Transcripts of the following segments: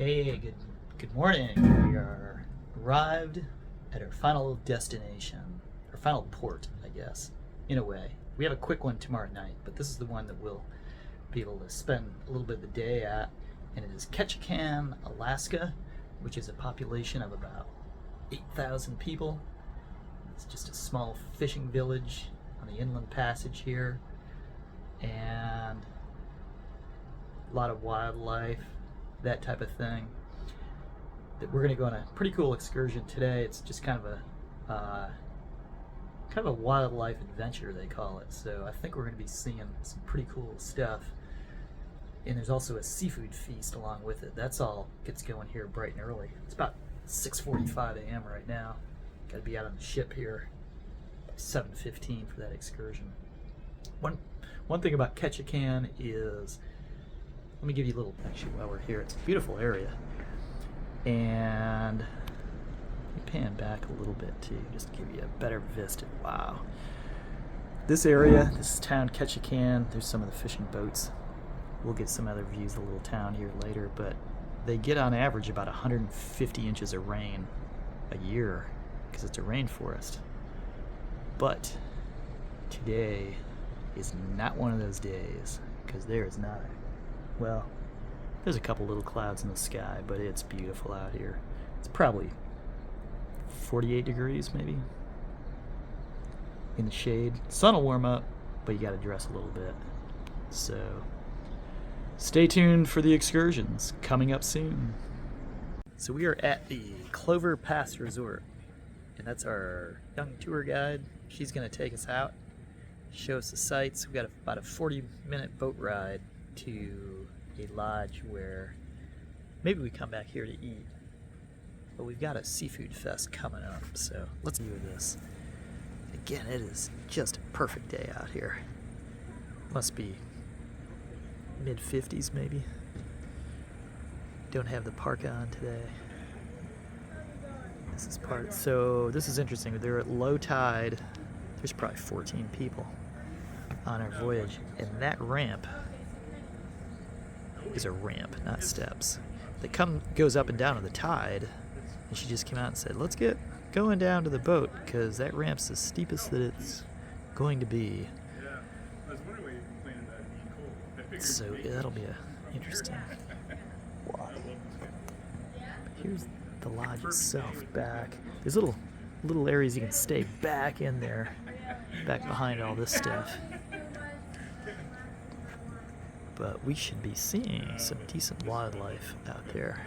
Hey, good morning. We are arrived at our final destination, our final port, I guess, in a way. We have a quick one tomorrow night, but this is the one that we'll be able to spend a little bit of the day at, and it is Ketchikan, Alaska, which is a population of about 8,000 people. It's just a small fishing village on the inland passage here, and a lot of wildlife, that type of thing. That we're going to go on a pretty cool excursion today. It's just kind of a wildlife adventure, they call it. So I think we're going to be seeing some pretty cool stuff. And there's also a seafood feast along with it. That's all gets going here bright and early. It's about 6:45 a.m. right now. Got to be out on the ship here by 7:15 for that excursion. One thing about Ketchikan is, let me give you a little, actually while we're here, it's a beautiful area. And let me pan back a little bit too, just to give you a better vista. Wow. This area, this town Ketchikan, there's some of the fishing boats. We'll get some other views of the little town here later, but they get on average about 150 inches of rain a year because it's a rainforest. But today is not one of those days, because there is not well, there's a couple little clouds in the sky, but it's beautiful out here. It's probably 48 degrees maybe in the shade. Sun will warm up, but you got to dress a little bit. So stay tuned for the excursions coming up soon. So we are at the Clover Pass Resort, and that's our young tour guide. She's going to take us out, show us the sights. We've got about a 40-minute boat ride to a lodge where maybe we come back here to eat, but we've got a seafood fest coming up, so let's do this. Again, it is just a perfect day out here. Must be mid-50s maybe. Don't have the parka on today. This is interesting. They're at low tide. There's probably 14 people on our voyage, and that ramp is a ramp, not steps. That goes up and down with the tide, and she just came out and said, let's get going down to the boat, because that ramp's the steepest that it's going to be. So yeah, that'll be interesting walk. Here's the lodge itself back. There's little areas you can stay back in there, back behind all this stuff. But we should be seeing some decent wildlife out there.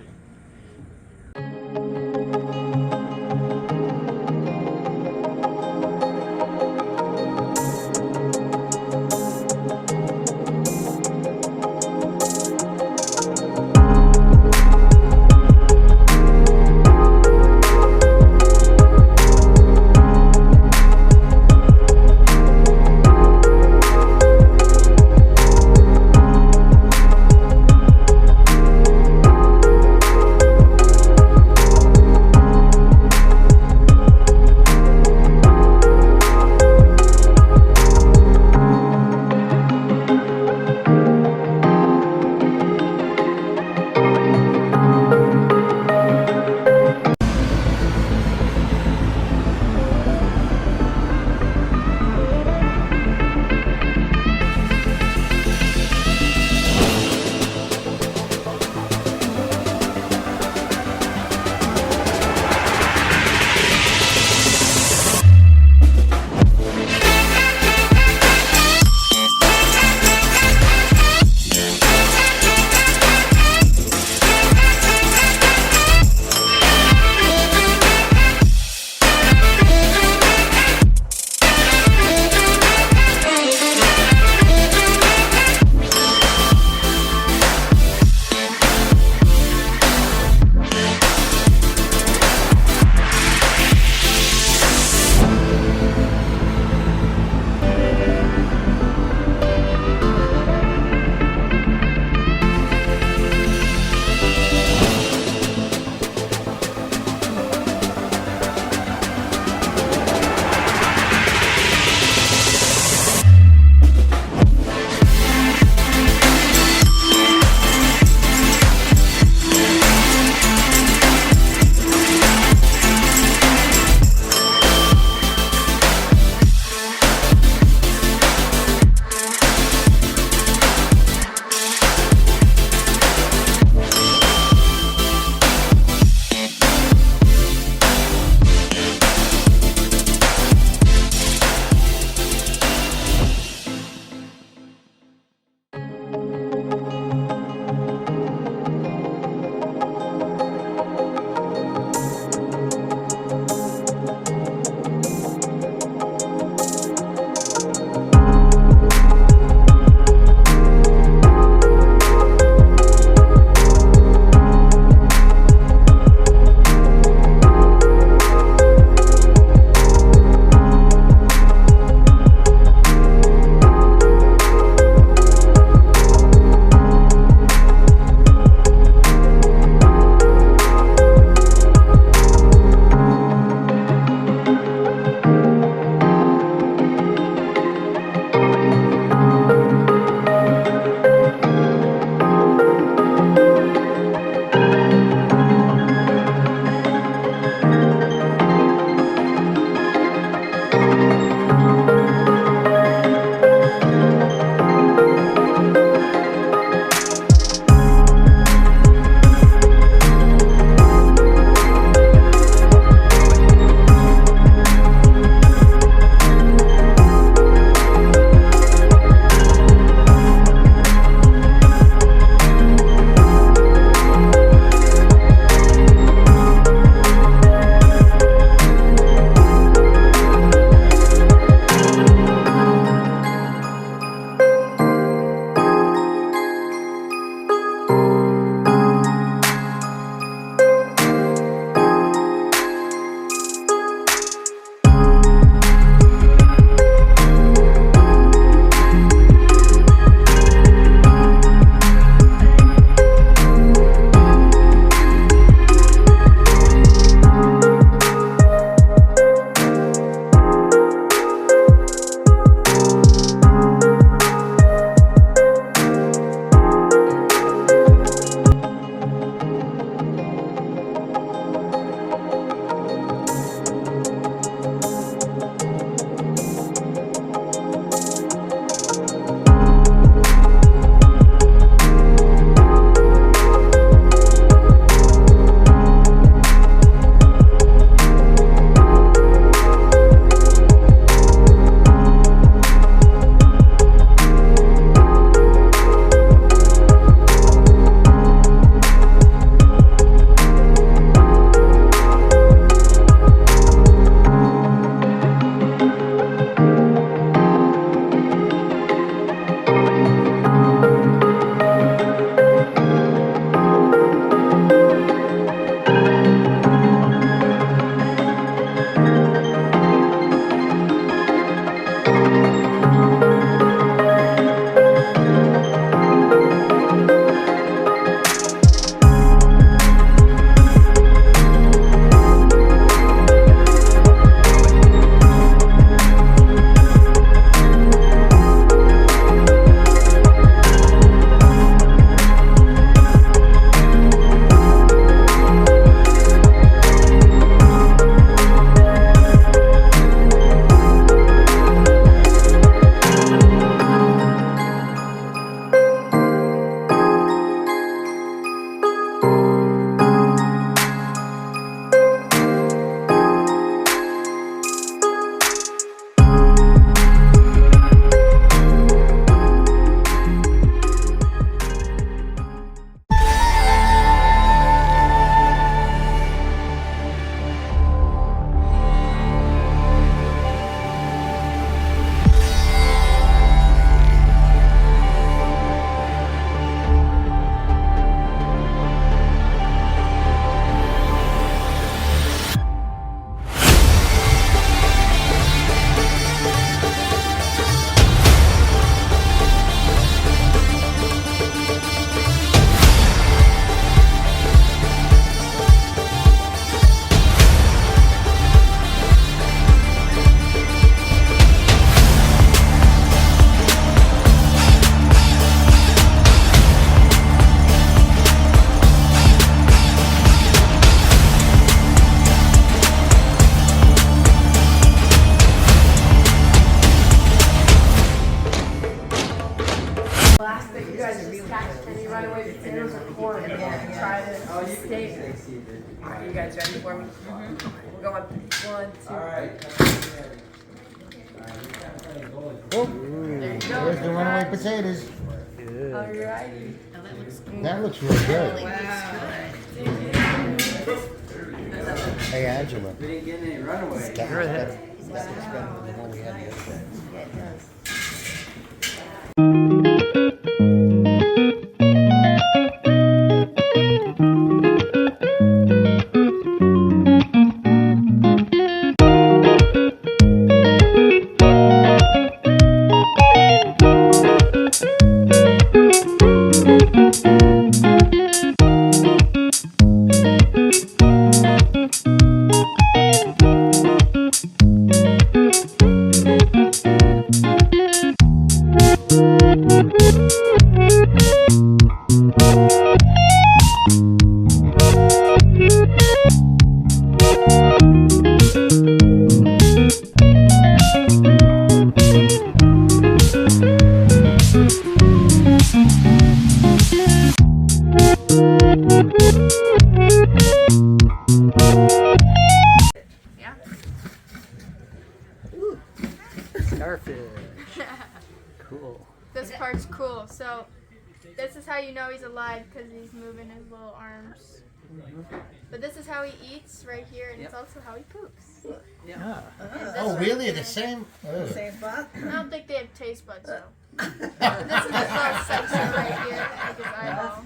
try to stay. Are you guys ready for me? We'll go up 1, 2. Oh, There you go. there's the runaway potatoes. Good. Alrighty. That looks real good. Wow. Hey, Angela. We didn't get any runaways. That You're ahead. looks better than the one we had the other day. Yeah, it does. Starfish. Cool. This part's cool. So this is how you know he's alive because he's moving his little arms. But this is how he eats right here, and it's also how he poops. Yeah. Oh, really? The same? Oh. Same spot? I don't think they have taste buds though. This is his little section right here, like his eyeball.